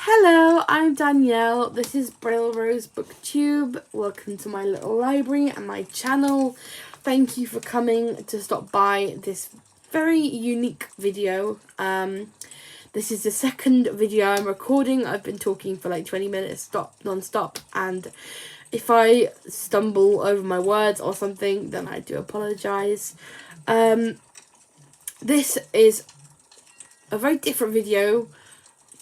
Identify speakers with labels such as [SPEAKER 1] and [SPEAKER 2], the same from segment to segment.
[SPEAKER 1] Hello, I'm Danielle. This is Braille Rose Booktube. Welcome to my little library and my channel. Thank you for coming to stop by this very unique video. This is the second video I'm recording. I've been talking for like 20 minutes non-stop, and if I stumble over my words or something, then I do apologise. This is a very different video.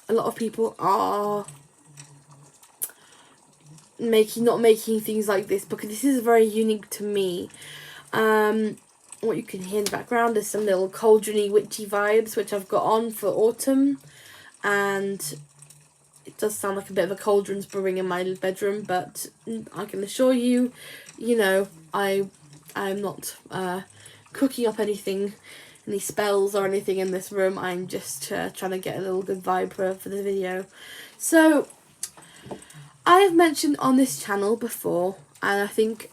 [SPEAKER 1] A lot of people are not making things like this because this is very unique to me. What you can hear in the background is some little cauldron-y witchy vibes which I've got on for autumn, and it does sound like a bit of a cauldron's brewing in my bedroom, but I can assure you, I'm not cooking up any spells or anything in this room. I'm just trying to get a little good vibe for the video. So I have mentioned on this channel before, and I think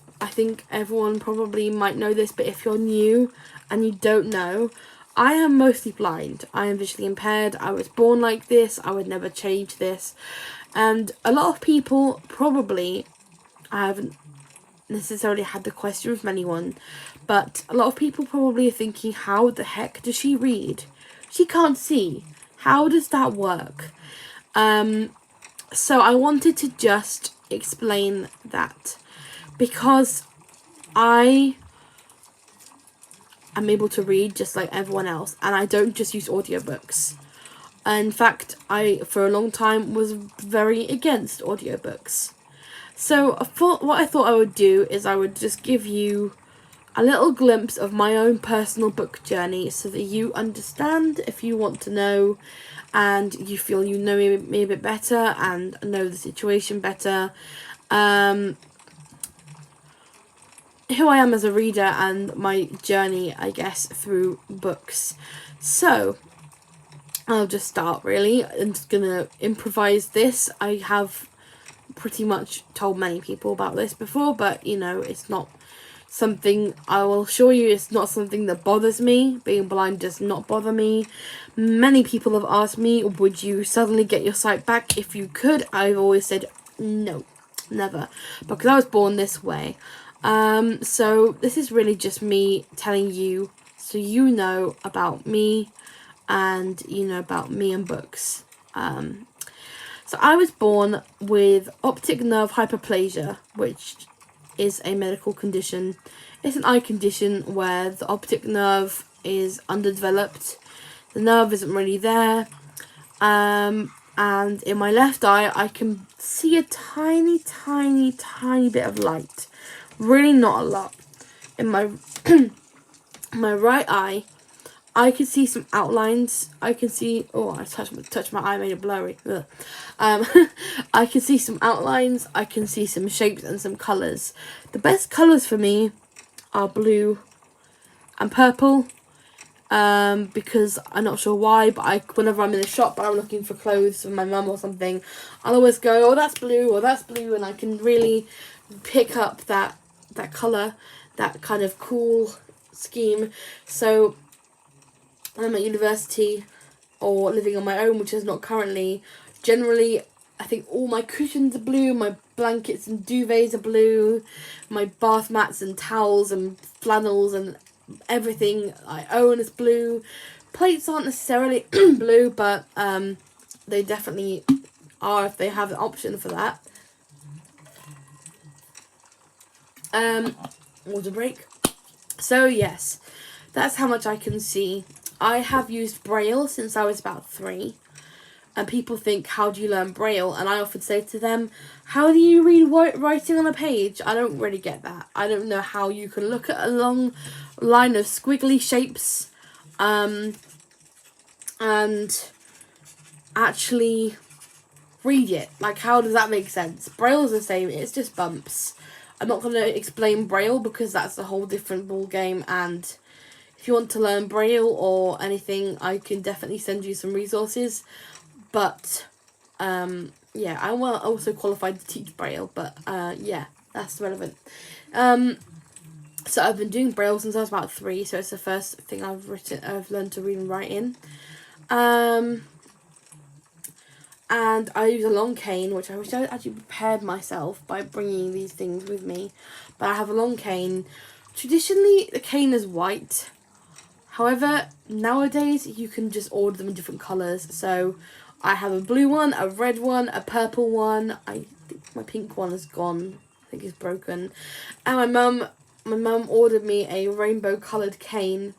[SPEAKER 1] everyone probably might know this, but if you're new and you don't know, I am mostly blind. I am visually impaired. I was born like this. I would never change this. And a lot of people probably, I haven't necessarily had the question from anyone, but a lot of people probably are thinking, how the heck does she read? She can't see. How does that work? So I wanted to just explain that, because I am able to read just like everyone else, and I don't just use audiobooks. In fact, I for a long time was very against audiobooks. So what I thought I would do is I would just give you a little glimpse of my own personal book journey, so that you understand, if you want to know, and you feel you know me a bit better and know the situation better, who I am as a reader and my journey, I guess, through books. So I'll just start, really. I'm just gonna improvise this. I have pretty much told many people about this before, but it's not something, I will assure you, it's not something that bothers me. Being blind does not bother me. Many people have asked me, would you suddenly get your sight back if you could? I've always said no, never, because I was born this way. So this is really just me telling you, so you know about me, and about me and books. So I was born with optic nerve hyperplasia, which is a medical condition. It's an eye condition where the optic nerve is underdeveloped. The nerve isn't really there. And in my left eye, I can see a tiny, tiny, tiny bit of light. Really not a lot. In my my right eye, I can see some outlines. I can see, I touched my eye, made it blurry. I can see some outlines. I can see some shapes and some colours. The best colours for me are blue and purple, because I'm not sure why, but whenever I'm in a shop, I'm looking for clothes for my mum or something, I'll always go, oh, that's blue, or that's blue, and I can really pick up that colour, that kind of cool scheme. So I'm at university or living on my own, which is not currently. Generally, I think all my cushions are blue, my blankets and duvets are blue, my bath mats and towels and flannels and everything I own is blue. Plates aren't necessarily blue, but they definitely are if they have an option for that. Water break. So yes, that's how much I can see. I have used Braille since I was about 3, and people think, how do you learn Braille? And I often say to them, how do you read writing on a page? I don't really get that. I don't know how you can look at a long line of squiggly shapes and actually read it. Like, how does that make sense? Braille is the same, it's just bumps. I'm not going to explain Braille because that's a whole different ball game, and if you want to learn Braille or anything, I can definitely send you some resources. But yeah, I'm also qualified to teach Braille, but yeah, that's relevant. So I've been doing Braille since I was about 3, so it's the first thing I've learned to read and write in. and I use a long cane, which I wish I actually prepared myself by bringing these things with me. But I have a long cane. Traditionally, the cane is white. However, nowadays you can just order them in different colours. So I have a blue one, a red one, a purple one. I think my pink one is gone. I think it's broken. And my mum ordered me a rainbow coloured cane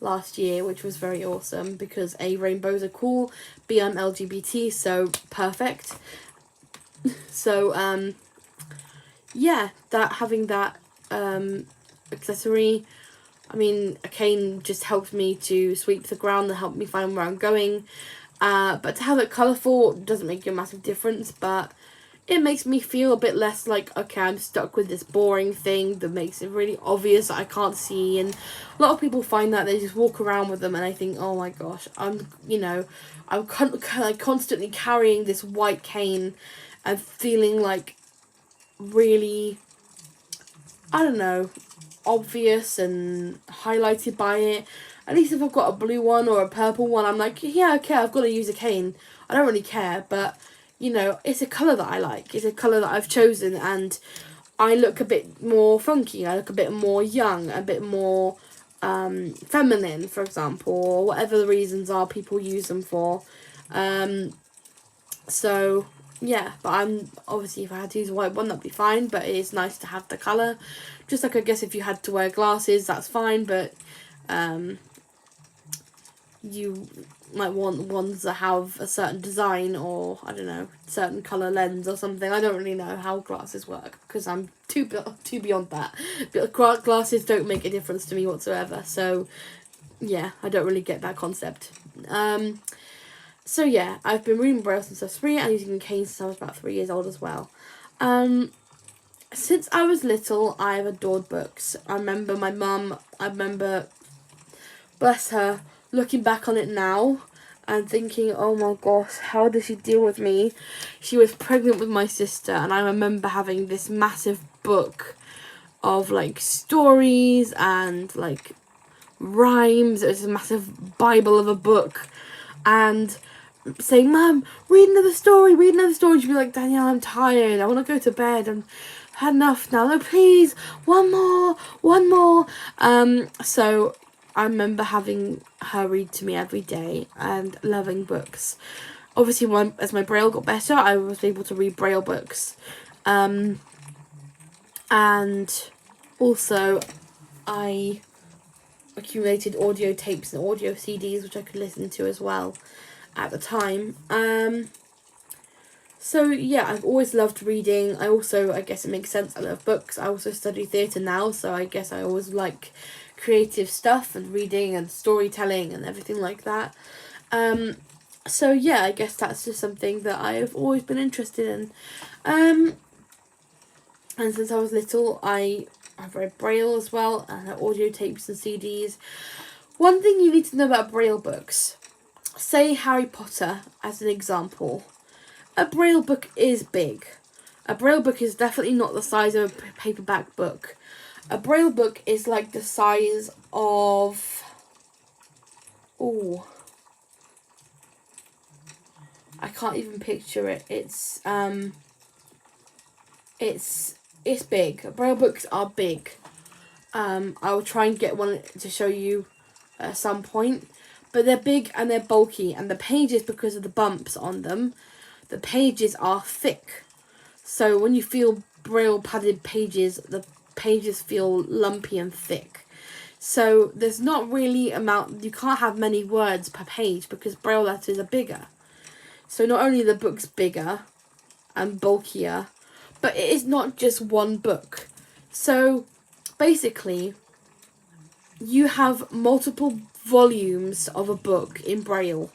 [SPEAKER 1] last year, which was very awesome because A, rainbows are cool, B, I'm LGBT, so perfect. So yeah, that having that accessory, I mean, a cane just helps me to sweep the ground and help me find where I'm going. But to have it colourful doesn't make a massive difference, but it makes me feel a bit less like, okay, I'm stuck with this boring thing that makes it really obvious that I can't see. And a lot of people find that they just walk around with them, and I think, oh my gosh, I'm constantly carrying this white cane and feeling like really, I don't know, obvious and highlighted by it. At least if I've got a blue one or a purple one, I'm like, yeah, okay, I've got to use a cane. I don't really care, but it's a colour that I like. It's a colour that I've chosen, and I look a bit more funky. I look a bit more young, a bit more feminine, for example, or whatever the reasons are people use them for. So, yeah, but I'm obviously, if I had to use a white one, that'd be fine, but it is nice to have the colour. Just like, I guess, if you had to wear glasses, that's fine, but you might want ones that have a certain design, or I don't know, certain colour lens or something. I don't really know how glasses work because I'm too beyond that. But glasses don't make a difference to me whatsoever. So yeah, I don't really get that concept. So yeah, I've been reading Braille since I was 3 and using a cane since I was about 3 years old as well. Since I was little, I've adored books. I remember my mum, bless her, looking back on it now and thinking, oh my gosh, how does she deal with me? She was pregnant with my sister, and I remember having this massive book of like stories and like rhymes. It was a massive Bible of a book, and saying, Mum, read another story. She'd be like, Danielle, I'm tired, I want to go to bed, I've had enough now, no, please, one more. So I remember having her read to me every day and loving books. Obviously, as my Braille got better, I was able to read Braille books. And also, I accumulated audio tapes and audio CDs, which I could listen to as well at the time. So yeah, I've always loved reading. I guess it makes sense, I love books. I also study theatre now, so I guess I always like creative stuff and reading and storytelling and everything like that. So yeah, I guess that's just something that I've always been interested in. And since I was little, I've read Braille as well, and audio tapes and CDs. One thing you need to know about Braille books, say Harry Potter as an example. A Braille book is big. A Braille book is definitely not the size of a paperback book. A Braille book is like the size of... I can't even picture it. It's big. Braille books are big. I will try and get one to show you at some point. But they're big and they're bulky, and the pages, because of the bumps on them, the pages are thick. So when you feel Braille padded pages, the pages feel lumpy and thick. So there's not really you can't have many words per page because Braille letters are bigger. So not only are the books bigger and bulkier, but it is not just one book. So basically, you have multiple volumes of a book in Braille.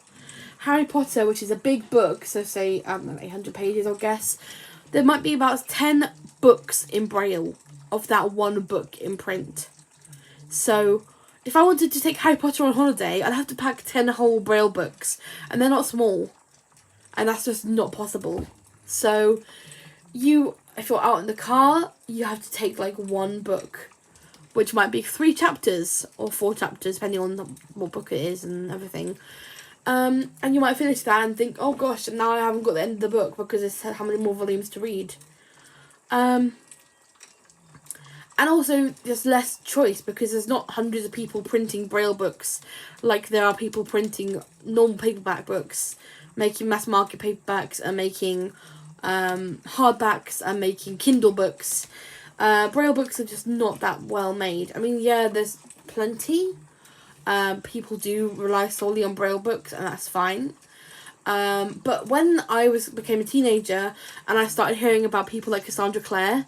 [SPEAKER 1] Harry Potter, which is a big book, so say 800 pages, I guess, there might be about 10 books in Braille of that one book in print. So if I wanted to take Harry Potter on holiday, I'd have to pack 10 whole Braille books, and they're not small, and that's just not possible. So if you're out in the car, you have to take like one book, which might be 3 chapters or 4 chapters, depending on what book it is and everything. And you might finish that and think, oh gosh, now I haven't got the end of the book because it's how many more volumes to read. And also there's less choice because there's not hundreds of people printing Braille books like there are people printing normal paperback books, making mass market paperbacks and making hardbacks and making Kindle books. Braille books are just not that well made. I mean, yeah, there's plenty. People do rely solely on Braille books, and that's fine. But when I became a teenager and I started hearing about people like Cassandra Clare,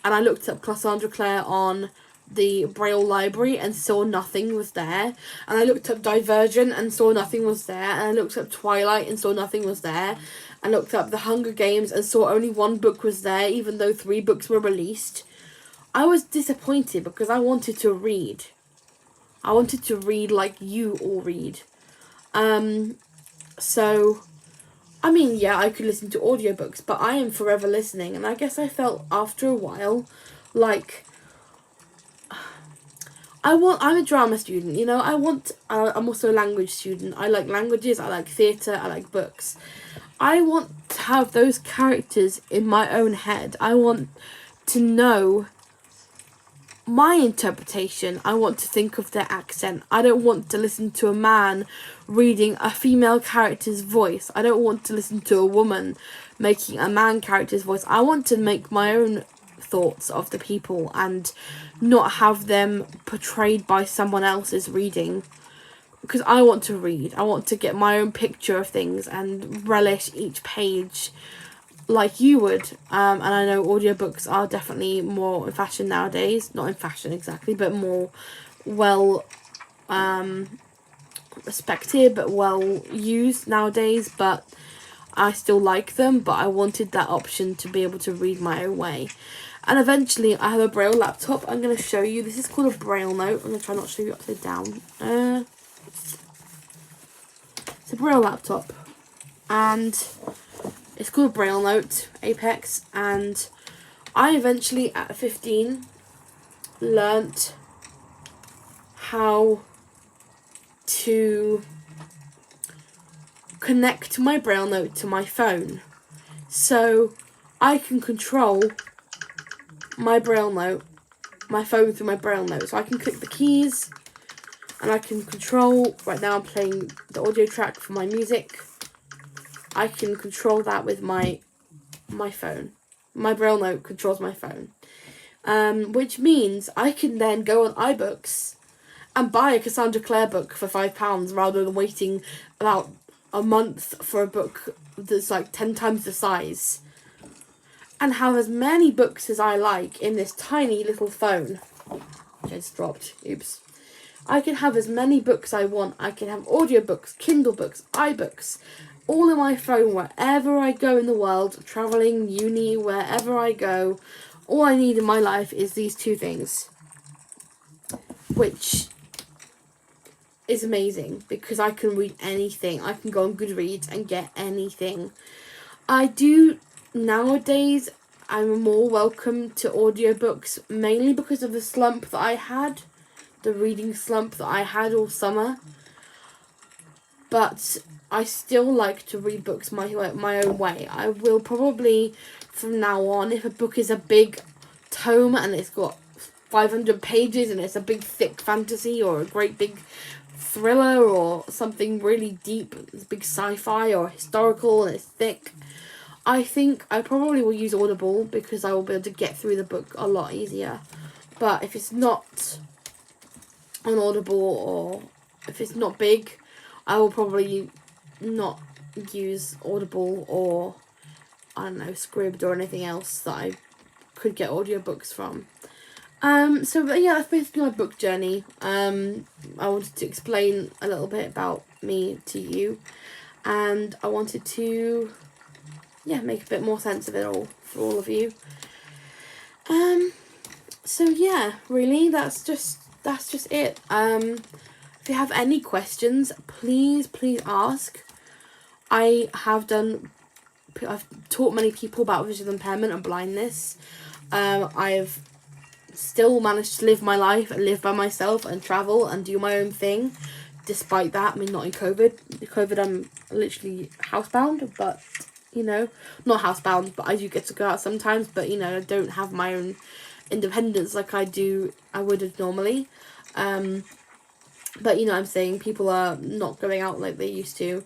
[SPEAKER 1] and I looked up Cassandra Clare on the Braille library and saw nothing was there, and I looked up Divergent and saw nothing was there, and I looked up Twilight and saw nothing was there, and looked up The Hunger Games and saw only one book was there even though 3 books were released. I was disappointed because I wanted to read. I wanted to read like you all read. So, I mean, yeah, I could listen to audiobooks, but I am forever listening, and I guess I felt after a while like I'm a drama student, you know, I'm also a language student. I like languages, I like theatre, I like books. I want to have those characters in my own head. I want to know my interpretation. I want to think of their accent. I don't want to listen to a man reading a female character's voice. I don't want to listen to a woman making a man character's voice. I want to make my own thoughts of the people and not have them portrayed by someone else's reading, because I want to read. I want to get my own picture of things and relish each page like you would. And I know audiobooks are definitely more in fashion nowadays. Not in fashion exactly, but more well respected, but well used nowadays. But I still like them, but I wanted that option to be able to read my own way. And eventually I have a Braille laptop. I'm going to show you. This is called a Braille note. I'm going to try not to show you upside down. It's a Braille laptop. And it's called Braille Note, Apex, and I eventually, at 15, learnt how to connect my Braille Note to my phone. So I can control my Braille Note, my phone through my Braille Note. So I can click the keys, and I can control, right now I'm playing the audio track for my music. I can control that with my phone. My Braille Note controls my phone. Which means I can then go on iBooks and buy a Cassandra Clare book for £5 rather than waiting about a month for a book that's like 10 times the size. And have as many books as I like in this tiny little phone. Which I just dropped. Oops. I can have as many books I want. I can have audiobooks, Kindle books, iBooks, all in my phone wherever I go in the world, travelling, uni, wherever I go. All I need in my life is these 2 things, which is amazing because I can read anything. I can go on Goodreads and get anything. I do nowadays. I'm more welcome to audiobooks mainly because of the slump that I had, the reading slump that I had all summer. But I still like to read books my own way. I will probably, from now on, if a book is a big tome and it's got 500 pages and it's a big thick fantasy or a great big thriller or something really deep, it's big sci-fi or historical and it's thick, I think I probably will use Audible because I will be able to get through the book a lot easier. But if it's not on Audible or if it's not big, I will probably not use Audible or, I don't know, Scribd or anything else that I could get audiobooks from. But yeah, that's basically my book journey. I wanted to explain a little bit about me to you, and I wanted to, make a bit more sense of it all for all of you. So yeah, really, that's just it. If you have any questions, please ask. I've taught many people about visual impairment and blindness. I've still managed to live my life and live by myself and travel and do my own thing despite that, I mean, not in COVID, I'm literally housebound, but, you know, not housebound, but I do get to go out sometimes, but, you know, I don't have my own independence like I would have normally. But, you know, I'm saying people are not going out like they used to.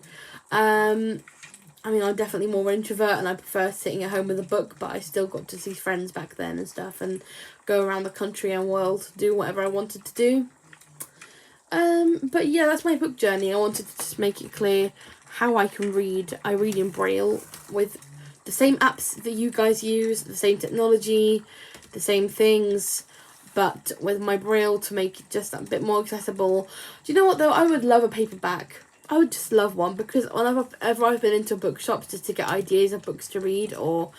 [SPEAKER 1] I mean, I'm definitely more introvert and I prefer sitting at home with a book, but I still got to see friends back then and stuff and go around the country and world, do whatever I wanted to do. But yeah, that's my book journey. I wanted to just make it clear how I can read. I read in Braille with the same apps that you guys use, the same technology, the same things, but with my Braille to make it just a bit more accessible. Do you know what though? I would love a paperback. I would just love one, because whenever I've been into bookshops just to get ideas of books to read, or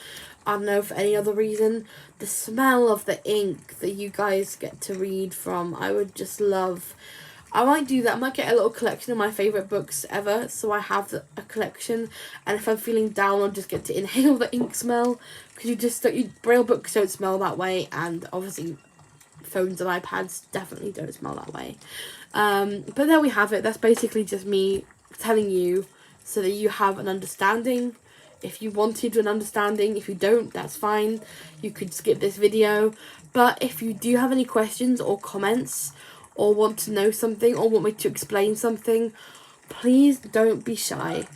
[SPEAKER 1] I don't know, for any other reason, the smell of the ink that you guys get to read from, I would just love. I might do that. I might get a little collection of my favourite books ever, so I have a collection, and if I'm feeling down, I'll just get to inhale the ink smell, because Braille books don't smell that way, and obviously phones and iPads definitely don't smell that way. But there we have it. That's basically just me telling you so that you have an understanding. If you wanted an understanding, if you don't, that's fine. You could skip this video. But if you do have any questions or comments, or want to know something, or want me to explain something, please don't be shy.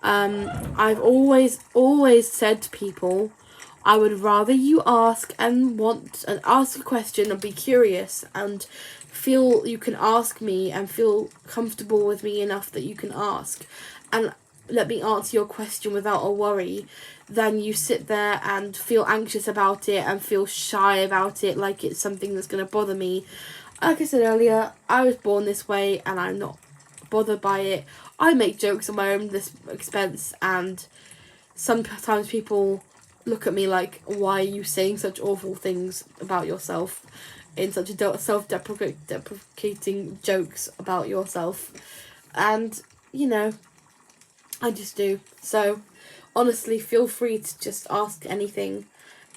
[SPEAKER 1] I've always said to people, I would rather you ask ask a question and be curious and feel you can ask me and feel comfortable with me enough that you can ask and let me answer your question without a worry, than you sit there and feel anxious about it and feel shy about it like it's something that's going to bother me. Like I said earlier, I was born this way and I'm not bothered by it. I make jokes at my own expense, and sometimes people look at me like, why are you saying such awful things about yourself in such a self-deprecating jokes about yourself? And, you know, I just do. So, honestly, feel free to just ask anything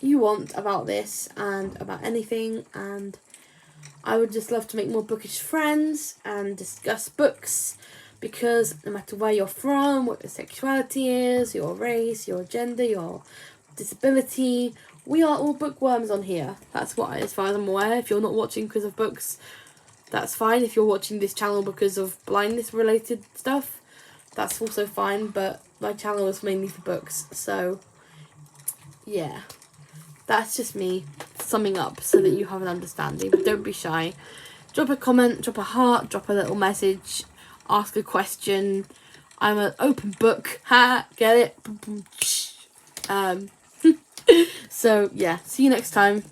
[SPEAKER 1] you want about this and about anything, and I would just love to make more bookish friends and discuss books, because no matter where you're from, what your sexuality is, your race, your gender, your disability, we are all bookworms on here. That's what, as far as I'm aware. If you're not watching because of books, that's fine. If you're watching this channel because of blindness related stuff, that's also fine, but my channel is mainly for books, so yeah. That's just me summing up so that you have an understanding. But don't be shy. Drop a comment, drop a heart, drop a little message, ask a question. I'm an open book. Ha! Get it? So, yeah. See you next time.